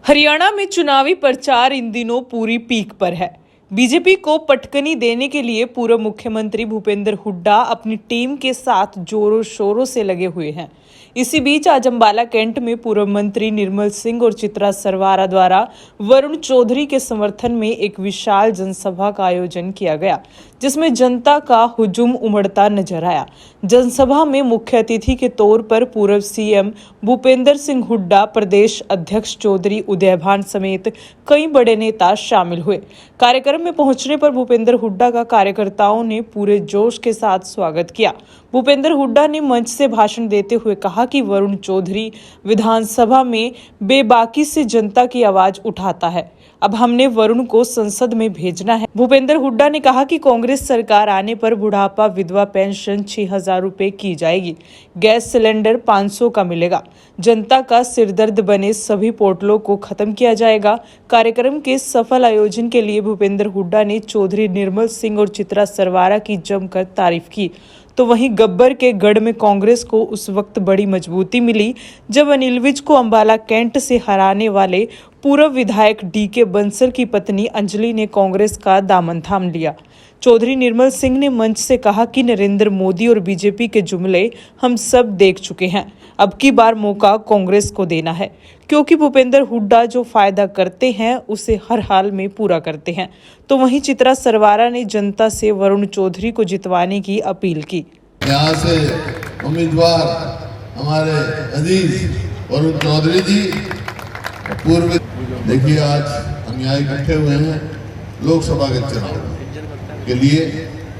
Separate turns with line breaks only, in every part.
हरियाणा में चुनावी प्रचार इन दिनों पूरी पीक पर है। बीजेपी को पटकनी देने के लिए पूर्व मुख्यमंत्री भूपेंद्र हुड्डा अपनी टीम के साथ जोरों शोरों से लगे हुए हैं। इसी बीच आज अंबाला कैंट में पूर्व मंत्री निर्मल सिंह और चित्रा सरवारा द्वारा वरुण चौधरी के समर्थन में एक विशाल जनसभा का आयोजन किया गया, जिसमें जनता का हुजूम उमड़ता नजर आया। जनसभा में मुख्य अतिथि के तौर पर पूर्व सीएम भूपेंद्र सिंह हुड्डा, प्रदेश अध्यक्ष चौधरी उदयभान समेत कई बड़े नेता शामिल हुए। कार्यक्रम में पहुंचने पर भूपेंद्र हुड्डा का कार्यकर्ताओं ने पूरे जोश के साथ स्वागत किया। भूपेंद्र हुड्डा ने मंच से भाषण देते हुए कहा कि वरुण चौधरी विधानसभा में बेबाकी से जनता की आवाज उठाता है। अब हमने वरुण को संसद में भेजना है। भूपेंद्र हुड्डा ने कहा कि कांग्रेस सरकार आने पर बुढ़ापा विधवा पेंशन 6,000 रुपए की जाएगी, गैस सिलेंडर 500 का मिलेगा, जनता का सिरदर्द बने सभी पोर्टलों को खत्म किया जाएगा। कार्यक्रम के सफल आयोजन के लिए भूपेंद्र हुड्डा ने चौधरी निर्मल सिंह और चित्रा सरवारा की जमकर तारीफ की। तो वहीं गब्बर के गढ़ में कांग्रेस को उस वक्त बड़ी मजबूती मिली जब अनिल विज को अंबाला कैंट से हराने वाले पूर्व विधायक डीके बंसल की पत्नी अंजलि ने कांग्रेस का दामन थाम लिया। चौधरी निर्मल सिंह ने मंच से कहा कि नरेंद्र मोदी और बीजेपी के जुमले हम सब देख चुके हैं, अब की बार मौका कांग्रेस को देना है, क्योंकि भूपेंद्र हुड्डा जो फायदा करते हैं उसे हर हाल में पूरा करते हैं। तो वहीं चित्रा सरवारा ने जनता से वरुण चौधरी को जितवाने की अपील की।
यहाँ से उम्मीदवार हमारे अजीज वरुण चौधरी जी पूर्व, देखिए आज हम यहाँ इकट्ठे हुए हैं लोकसभा के चुनाव के लिए।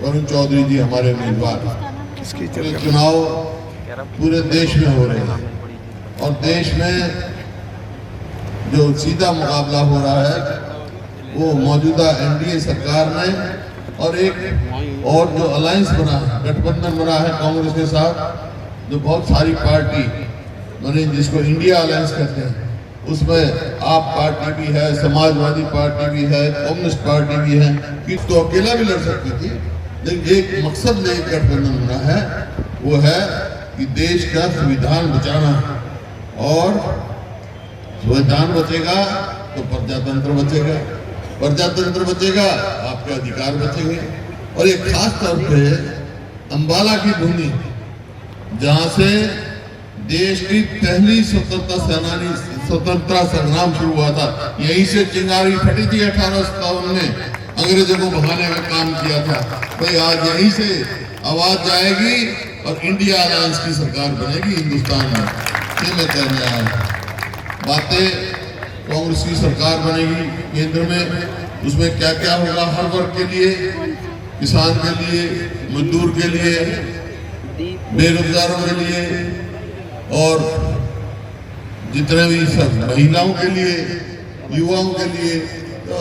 वरुण चौधरी जी हमारे उम्मीदवार। चुनाव पूरे देश में हो रहे हैं और देश में जो सीधा मुकाबला हो रहा है वो मौजूदा एनडीए सरकार ने और एक और जो अलायंस बना है, गठबंधन बना है कांग्रेस के साथ, जो बहुत सारी पार्टी बनी जिसको इंडिया अलायंस कहते हैं, उसमें आप पार्टी भी है, समाजवादी पार्टी भी है, कम्युनिस्ट पार्टी भी है, कि तो अकेला भी लड़ सकती थी, लेकिन एक मकसद ले गठबंधन बना है, वो है कि देश का संविधान बचाना, और संविधान बचेगा तो प्रजातंत्र बचेगा, प्रजातंत्र बचेगा आपके अधिकार बचेंगे। और एक खास तौर पे अंबाला की भूमि जहाँ से देश की पहली स्वतंत्रता संग्राम शुरू हुआ था, यहीं से चिंगारी फटी थी 1857 में, अंग्रेजों को भगाने का काम किया था। भाई आज यहीं से आवाज जाएगी और इंडिया अलायंस की सरकार बनेगी हिंदुस्तान में। ये मैं कहने आया हूँ। बातें कांग्रेस की सरकार बनेगी केंद्र में, उसमें क्या क्या होगा हर वर्ग के लिए, किसान के लिए, मजदूर के लिए, बेरोजगारों के लिए और जितने भी सब महिलाओं के लिए, युवाओं के लिए। तो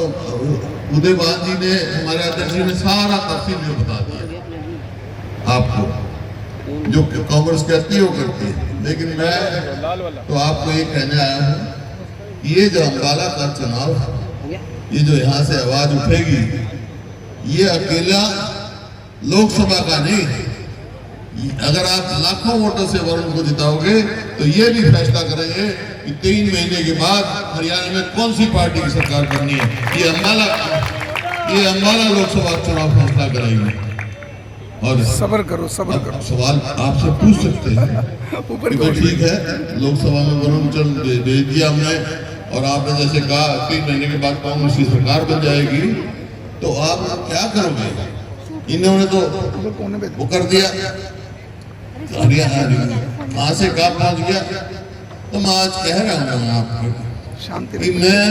उदयभान जी ने, हमारे अध्यक्ष जी ने सारा तफसील में बता दिया आपको, जो कांग्रेस कहती है वो करती है। लेकिन मैं तो आपको ये कहने आया हूँ, ये जो अंबाला का चुनाव है, ये जो यहाँ से आवाज उठेगी, ये अकेला लोकसभा का नहीं है। अगर आप लाखों वोटों से वरुण को जिताओगे तो ये भी फैसला करेंगे कि 3 महीने के बाद हरियाणा में कौन सी पार्टी की सरकार करनी है। ये अंबाला लोकसभा चुनाव फैसला करेंगे। और
सब्र करो।
सवाल आपसे पूछ सकते हैं, ठीक है, लोकसभा में वरुण चौधरी भेज दिया हमने, और आपने जैसे कहा 3 महीने के बाद कांग्रेस की सरकार बन जाएगी, तो आप क्या करोगे? इन्होंने तो वो कर दिया, कहाँ से कहाँ पहुंच गया। तो मैं आज कह रहा हूँ आपको कि मैं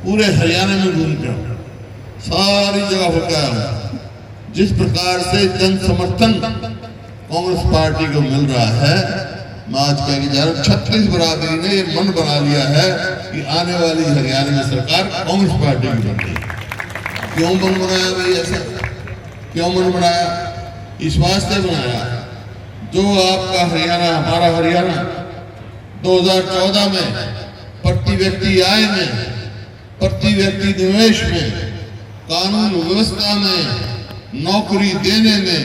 पूरे हरियाणा में घूम गया हूँ, सारी जगह होकर आया हूँ। जिस प्रकार से जन समर्थन कांग्रेस पार्टी को मिल रहा है, मैं आज कह के जा रहा हूँ, 36 बरादरी ने ये मन बना लिया है कि आने वाली हरियाणा में सरकार कांग्रेस पार्टी की बन रही है। क्यों मन बनाया भाई ऐसा? क्यों मन बनाया? इस वास्ते बनाया, जो आपका हरियाणा, हमारा हरियाणा 2014 में प्रति व्यक्ति आय में, प्रति व्यक्ति निवेश में, कानून व्यवस्था में, नौकरी देने में,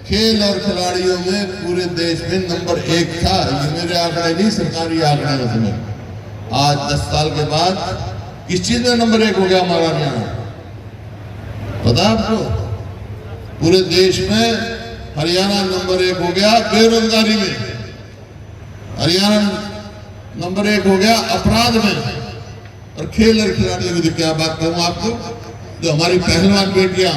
खेल और खिलाड़ियों में पूरे देश में नंबर 1 था। ये मेरे आंकड़े नहीं, सरकारी आंकड़े में। आज 10 साल के बाद किस चीज में नंबर 1 हो गया हमारा हरियाणा? पता है आपको? पूरे देश में हरियाणा नंबर 1 हो गया बेरोजगारी में, हरियाणा नंबर 1 हो गया अपराध में, और खेल और खिलाड़ियों की तो क्या बात कहूं आपको। जो हमारी पहलवान बेटियां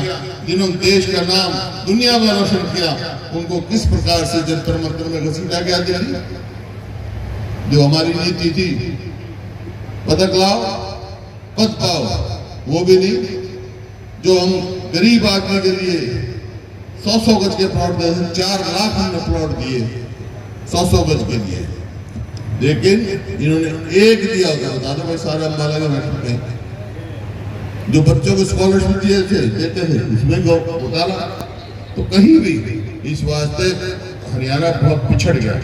जिन्होंने देश का नाम दुनिया में रोशन किया, उनको किस प्रकार से जंतर मंतर में घसीटा गया दिल्ली। जो हमारी नीति थी पदक लाओ पद पाओ, वो भी नहीं। जो हम गरीब आदमी के लिए 100-100 गज के प्लॉट दे, 4 लाख हमने प्लॉट दिए 100-100 गज के लिए, लेकिन इन्होंने एक दिया होता, बता दो भाई, सारे अम्बाला के बैठे हैं। जो बच्चों को स्कॉलरशिप देते थे उसमें घोटाला। तो कहीं भी इस वास्ते हरियाणा बहुत पिछड़ गया।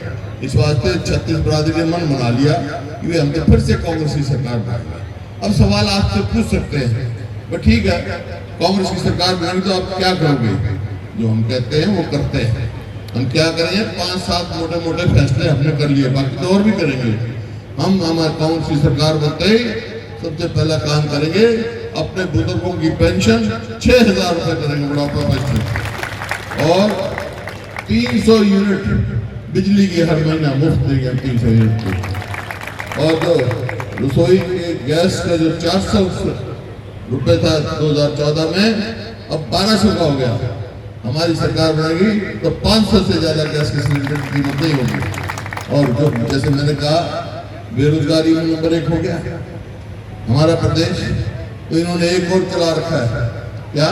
इस वास्ते छत्तीस बरादरी ने मन बना लिया कि वे हम तो फिर से कांग्रेस की सरकार बनाएंगे। अब सवाल आपसे पूछ सकते हैं, बट ठीक है, कांग्रेस की सरकार बनाएंगे तो आप क्या करोगे? जो हम कहते हैं वो करते हैं। हम क्या करेंगे? 5-7 मोटे मोटे फैसले हमने कर लिए, बाकी तो और भी करेंगे। हम हमारे कांग्रेस की सरकार बनते ही सबसे पहला काम करेंगे, अपने बुजुर्गों की पेंशन 6,000 रुपए करेंगे, बुढ़ापा पेंशन, और 300 यूनिट बिजली की हर महीना मुफ्त देंगे 300 यूनिट की। और जो रसोई के गैस का जो 400 रुपए था 2014 में, अब 1200 का हो गया। हमारी सरकार बनेगी तो 500 से ज्यादा गैस के सिलेंडर की कीमत नहीं होगी। और जो जैसे मैंने कहा, बेरोजगारी में नंबर 1 हो गया हमारा प्रदेश। तो इन्होंने एक और चला रखा है, क्या?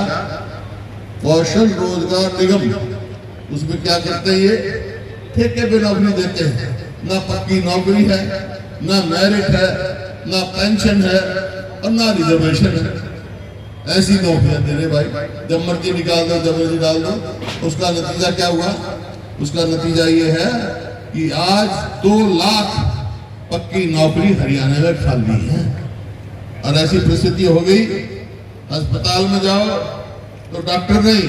कौशल रोजगार निगम। उसमें क्या करते हैं? ये ठेके पे नौकरी देते हैं, ना पक्की नौकरी है, ना मेरिट है, ना पेंशन है, और ना रिजर्वेशन है। ऐसी नौकरियां दे रहे भाई, जब मर्जी निकाल दो, जब मर्जी डाल दो। उसका नतीजा क्या हुआ? उसका नतीजा ये है कि आज 2 लाख पक्की नौकरी हरियाणा में खाली है। और ऐसी परिस्थिति हो गई, अस्पताल में जाओ तो डॉक्टर नहीं,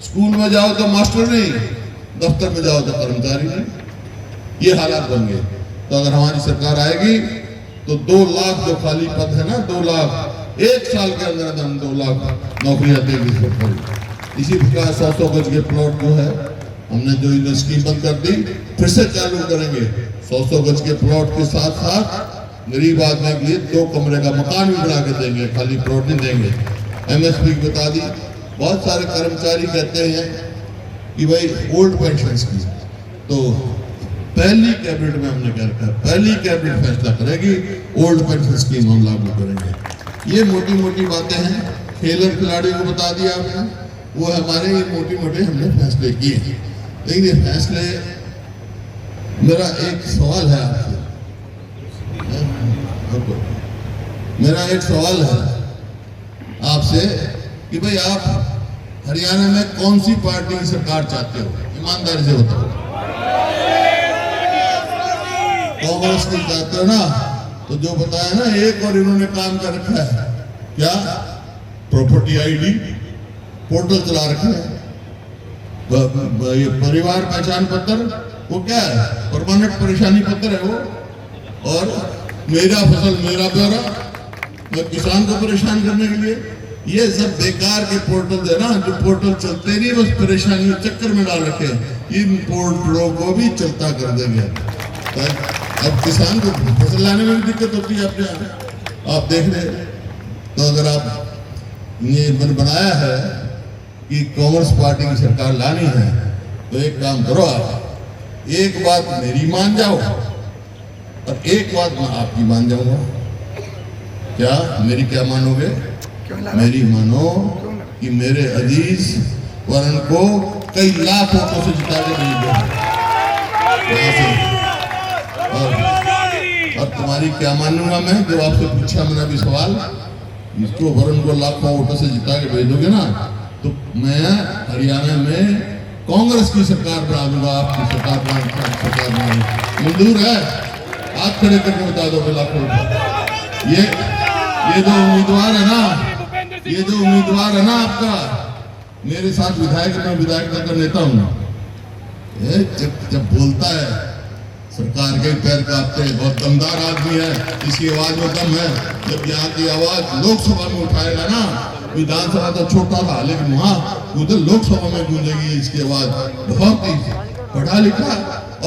स्कूल में जाओ तो मास्टर नहीं, दफ्तर में जाओ तो कर्मचारी नहीं। ये हालात बन गए। तो अगर हमारी सरकार आएगी तो 2 लाख जो खाली पद है ना, 2 लाख 1 साल के अंदर हम 2 लाख नौकरियां देगी सरकार। इसी प्रकार 100 गज के प्लॉट जो है हमने जो स्कीम बंद कर दी, फिर से चालू करेंगे। 100 गज के प्लॉट के साथ साथ गरीब आदमी के लिए 2 कमरे का मकान भी बना के देंगे, खाली प्लॉट नहीं देंगे। MSP बता दी। बहुत सारे कर्मचारी कहते हैं कि भाई ओल्ड पेंशन स्कीम, तो पहली कैबिनेट में हमने क्या रखा, पहली कैबिनेट फैसला करेगी, ओल्ड पेंशन स्कीम हम लागू करेंगे। ये मोटी मोटी बातें हैं। खेल और खिलाड़ियों को बता दिया आपने, वो हमारे ये मोटे मोटे हमने फैसले किए। लेकिन ये फैसले, मेरा एक सवाल है आपसे, मेरा एक सवाल है आपसे कि भाई आप हरियाणा में कौन सी पार्टी की सरकार चाहते हो? ईमानदारी से बताओ। कांग्रेस की चाहते हो ना? तो जो बताया ना, एक और इन्होंने काम कर रखा है, क्या? प्रॉपर्टी ID पोर्टल चला रखे हैं। ये परिवार पहचान पत्र, वो क्या है? परमानेंट परेशानी पत्र है वो। और मेरा फसल मेरा ब्यौरा, मैं किसान को परेशान करने के लिए। ये सब बेकार के पोर्टल है ना, जो पोर्टल चलते नहीं, बस परेशानी चक्कर में डाल रखे। इन पोर्टलों को भी चलता कर देंगे। अब किसान को फसल लाने में भी दिक्कत होती है अपने यहाँ, आप देख रहे। तो अगर आप ये मन बनाया है कि कांग्रेस पार्टी की सरकार लानी है, तो एक काम करो, आप एक बात मेरी मान जाओ और एक बात मैं आपकी मान जाऊंगा। क्या मेरी क्या मानोगे? मेरी मानो कि मेरे अजीज वरुण को कई लाख वोटों से जिता के भेज और तुम्हारी क्या मानूंगा मैं? जो आपसे पूछा मैंने अभी सवाल, इसको वरुण को लाखों वोटों से जिता के भेजोगे ना, तो मैं हरियाणा में कांग्रेस की सरकार बना दूंगा। आपकी सरकार बनाने मंजूर है? हाथ खड़े करके बता दो। लाखों ये जो उम्मीदवार है ना, ये जो उम्मीदवार है ना आपका, मेरे साथ विधायक, मैं विधायक का नेता हूँ। जब बोलता है सरकार के पैर काटते हैं। बहुत दमदार आदमी है, इसकी आवाज में दम है। जब यहाँ की आवाज लोकसभा में उठाएगा ना, विधानसभा तो छोटा था लेकिन वहाँ उधर लोकसभा में गूंजेगी इसकी आवाज। बहुत ही पढ़ा लिखा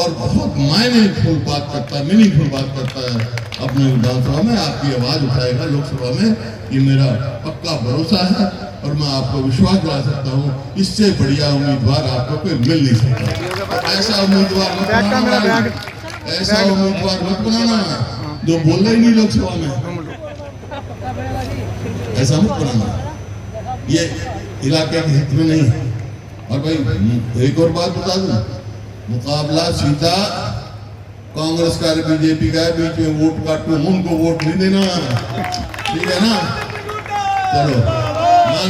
और बहुत मायनेफुल बात करता है, मीनिंगफुल बात करता है। अपने विधानसभा में आपकी आवाज उठाएगा लोकसभा में, ये मेरा पक्का भरोसा है और मैं आपको विश्वास दिला सकता हूँ, इससे बढ़िया उम्मीदवार आपको कोई मिल नहीं सकता। ऐसा उम्मीदवार मत बनाना, ऐसा उम्मीदवार मत बनाना जो बोल ही नहीं लोकसभा में, ऐसा मत बनाना, ये इलाके के हित में नहीं है। और भाई एक और बात बता दूं, मुकाबला सीधा कांग्रेस का बीजेपी का है, बीच में वोट काटो, उनको वोट नहीं देना, ठीक है ना? चलो मान